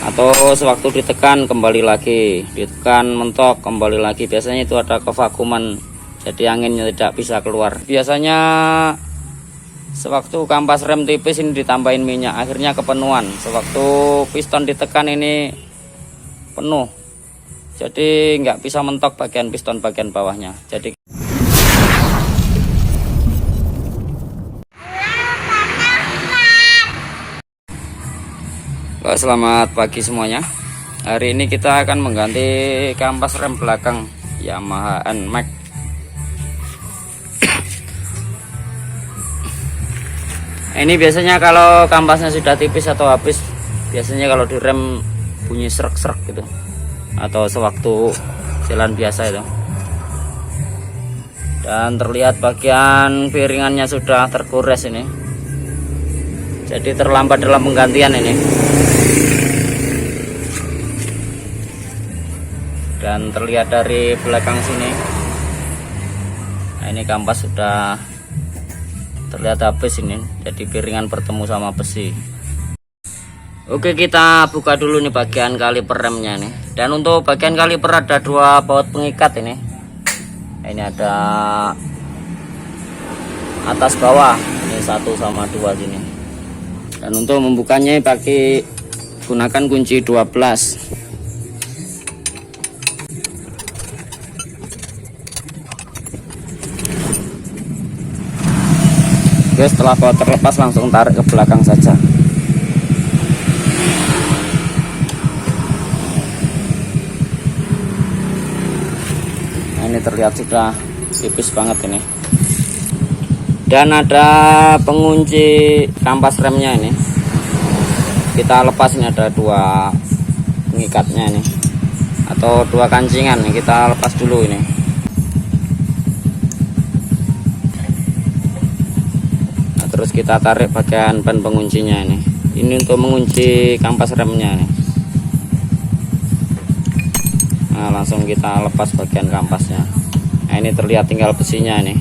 atau sewaktu ditekan kembali lagi, ditekan mentok kembali lagi. Biasanya itu ada kevakuman, jadi anginnya tidak bisa keluar. Biasanya sewaktu kampas rem tipis ini ditambahin minyak, akhirnya kepenuhan. Sewaktu piston ditekan ini penuh, jadi nggak bisa mentok bagian piston bagian bawahnya. Jadi selamat pagi semuanya. Hari ini kita akan mengganti kampas rem belakang Yamaha NMAX. Ini biasanya kalau kampasnya sudah tipis atau habis, biasanya kalau direm bunyi serak-serak gitu, atau sewaktu jalan biasa itu. Dan terlihat bagian piringannya sudah tergores ini, jadi terlambat dalam penggantian ini. Dan terlihat dari belakang sini, nah ini kampas sudah terlihat habis ini, jadi piringan bertemu sama besi. Oke, kita buka dulu nih bagian kaliper remnya nih. Dan untuk bagian kaliper ada dua baut pengikat ini. Nah, ini ada atas bawah, ini 1 sama 2 sini. Dan untuk membukanya pakai gunakan kunci 12. Oke, setelah baut terlepas langsung tarik ke belakang saja. Nah, ini terlihat sudah tipis banget ini. Dan ada pengunci kampas remnya ini. Kita lepas, ini ada 2 pengikatnya ini, atau 2 kancingan nih. Kita lepas dulu ini. Terus kita tarik bagian ban penguncinya ini. Ini untuk mengunci kampas remnya nih. Nah, langsung kita lepas bagian kampasnya. Nah, ini terlihat tinggal besinya ini.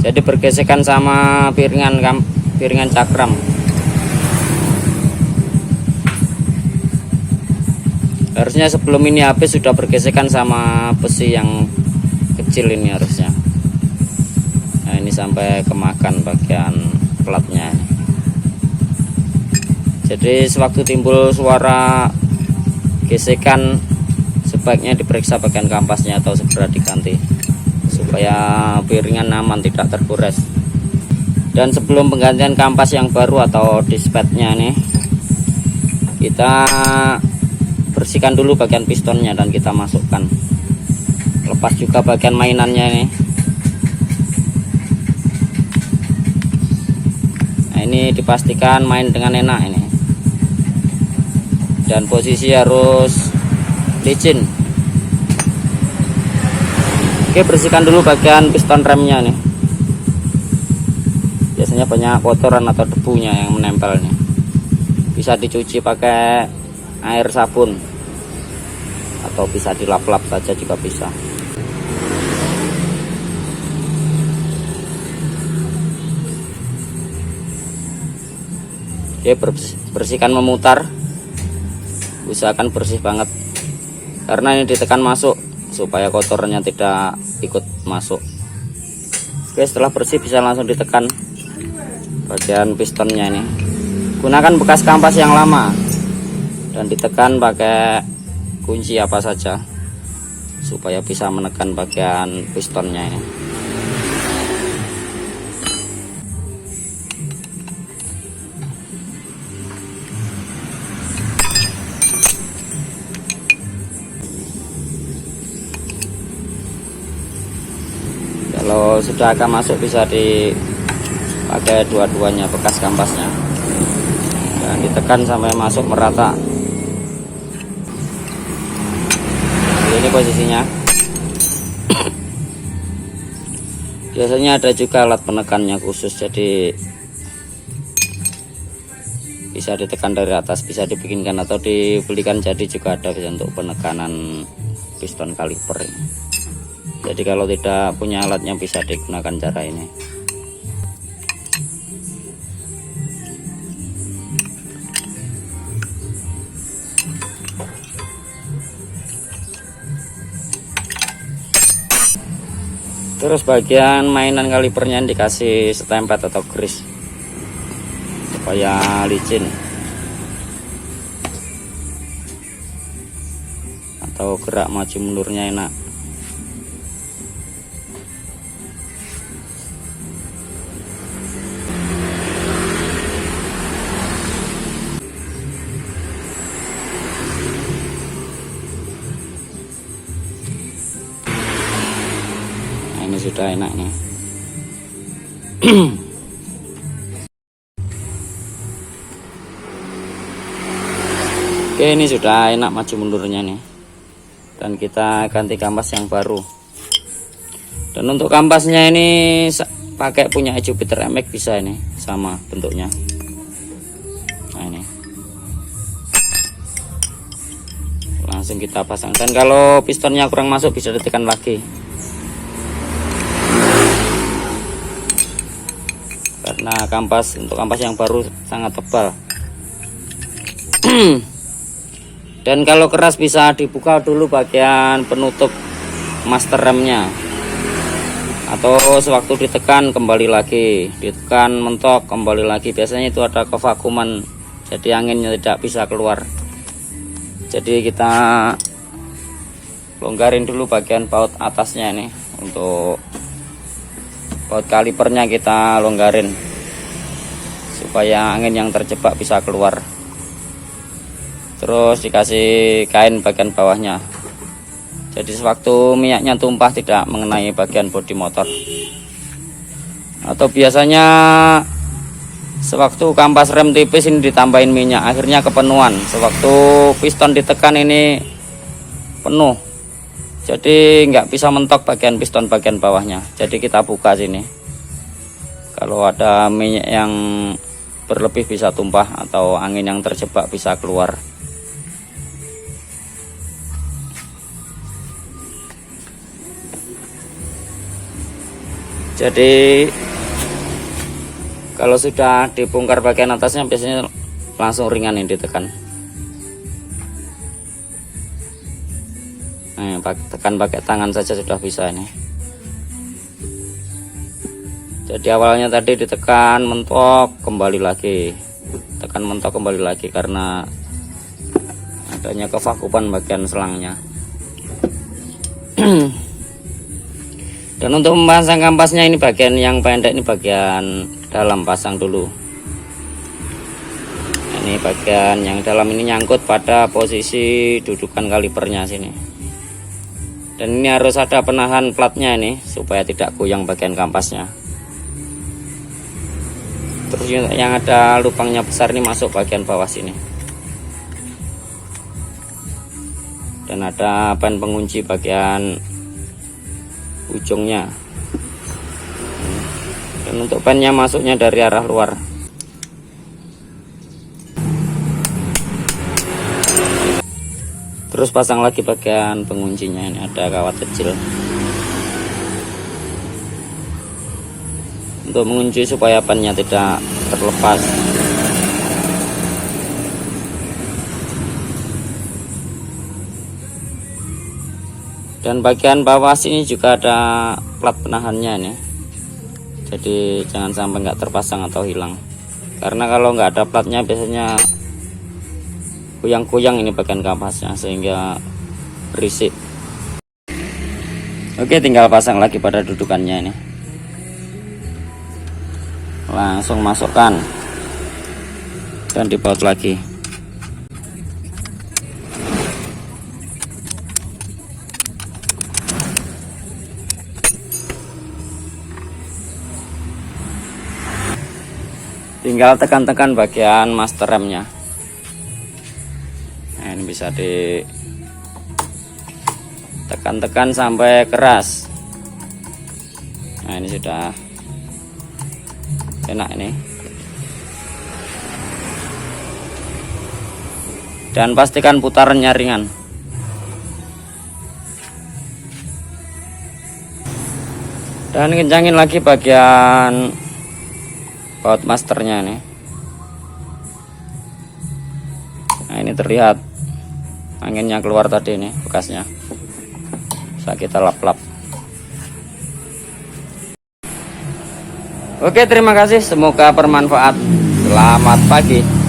Jadi bergesekan sama piringan cakram. Harusnya sebelum ini habis sudah bergesekan sama besi yang kecil ini harusnya. Nah, ini sampai kemakan bagian platnya. Jadi sewaktu timbul suara gesekan, sebaiknya diperiksa bagian kampasnya atau segera diganti supaya piringan aman, tidak tergores. Dan sebelum penggantian kampas yang baru atau dispadnya nih, kita bersihkan dulu bagian pistonnya dan kita masukkan. Lepas juga bagian mainannya nih. Ini dipastikan main dengan enak ini, dan posisi harus licin. Oke, bersihkan dulu bagian piston remnya nih. Biasanya banyak kotoran atau debunya yang menempel nih. Bisa dicuci pakai air sabun atau bisa dilap-lap saja juga bisa. Oke, bersihkan memutar, usahakan bersih banget karena ini ditekan masuk supaya kotorannya tidak ikut masuk. Oke, setelah bersih bisa langsung ditekan bagian pistonnya ini. Gunakan bekas kampas yang lama dan ditekan pakai kunci apa saja supaya bisa menekan bagian pistonnya ini. Kalau sudah agak masuk bisa dipakai dua-duanya bekas kampasnya dan ditekan sampai masuk merata. Ini posisinya. Biasanya ada juga alat penekannya khusus, jadi bisa ditekan dari atas, bisa dibikinkan atau dibelikan jadi juga ada untuk penekanan piston kaliper ini. Jadi kalau tidak punya alatnya bisa digunakan cara ini. Terus bagian mainan kalipernya dikasih stempet atau grease supaya licin atau gerak maju mundurnya enak. Nah, ini sudah enak nih. Oke, ini sudah enak maju mundurnya nih. Dan kita ganti kampas yang baru. Dan untuk kampasnya ini pakai punya Jupiter MX bisa ini, sama bentuknya. Nah ini langsung kita pasang, dan kalau pistonnya kurang masuk bisa ditekan lagi, karena untuk kampas yang baru sangat tebal. Dan kalau keras bisa dibuka dulu bagian penutup master remnya, atau sewaktu ditekan kembali lagi, ditekan mentok kembali lagi. Biasanya itu ada kevakuman, jadi anginnya tidak bisa keluar. Jadi kita longgarin dulu bagian baut atasnya ini. Untuk baut kalipernya kita longgarin supaya angin yang terjebak bisa keluar. Terus dikasih kain bagian bawahnya, jadi sewaktu minyaknya tumpah tidak mengenai bagian bodi motor. Atau biasanya sewaktu kampas rem tipis ini ditambahin minyak, akhirnya kepenuhan. Sewaktu piston ditekan ini penuh, jadi nggak bisa mentok bagian piston bagian bawahnya. Jadi kita buka sini, kalau ada minyak yang berlebih bisa tumpah atau angin yang terjebak bisa keluar. Jadi kalau sudah dibongkar bagian atasnya biasanya langsung ringan ini ditekan. Nah, tekan pakai tangan saja sudah bisa ini. Jadi awalnya tadi ditekan mentok kembali lagi, tekan mentok kembali lagi karena adanya kevakuman bagian selangnya. Dan untuk memasang kampasnya ini bagian yang pendek, ini bagian dalam pasang dulu. Ini bagian yang dalam ini nyangkut pada posisi dudukan kalipernya sini. Dan ini harus ada penahan platnya ini supaya tidak goyang bagian kampasnya. Terus yang ada lubangnya besar ini masuk bagian bawah sini. Dan ada ban pengunci bagian ujungnya. Dan untuk bannya masuknya dari arah luar. Terus pasang lagi bagian penguncinya, ini ada kawat kecil untuk mengunci supaya bannya tidak terlepas. Dan bagian bawah sini juga ada plat penahannya nih, jadi jangan sampai nggak terpasang atau hilang, karena kalau nggak ada platnya biasanya goyang-goyang ini bagian kampasnya sehingga berisik. Oke, tinggal pasang lagi pada dudukannya ini, langsung masukkan dan dibaut lagi. Tinggal tekan-tekan bagian master remnya. Nah, ini bisa ditekan-tekan sampai keras. Nah, ini sudah enak ini. Dan pastikan putarannya ringan. Dan kencangin lagi bagian baut masternya nih. Nah, ini terlihat anginnya keluar tadi nih bekasnya, bisa kita lap-lap. Oke, terima kasih, semoga bermanfaat. Selamat pagi.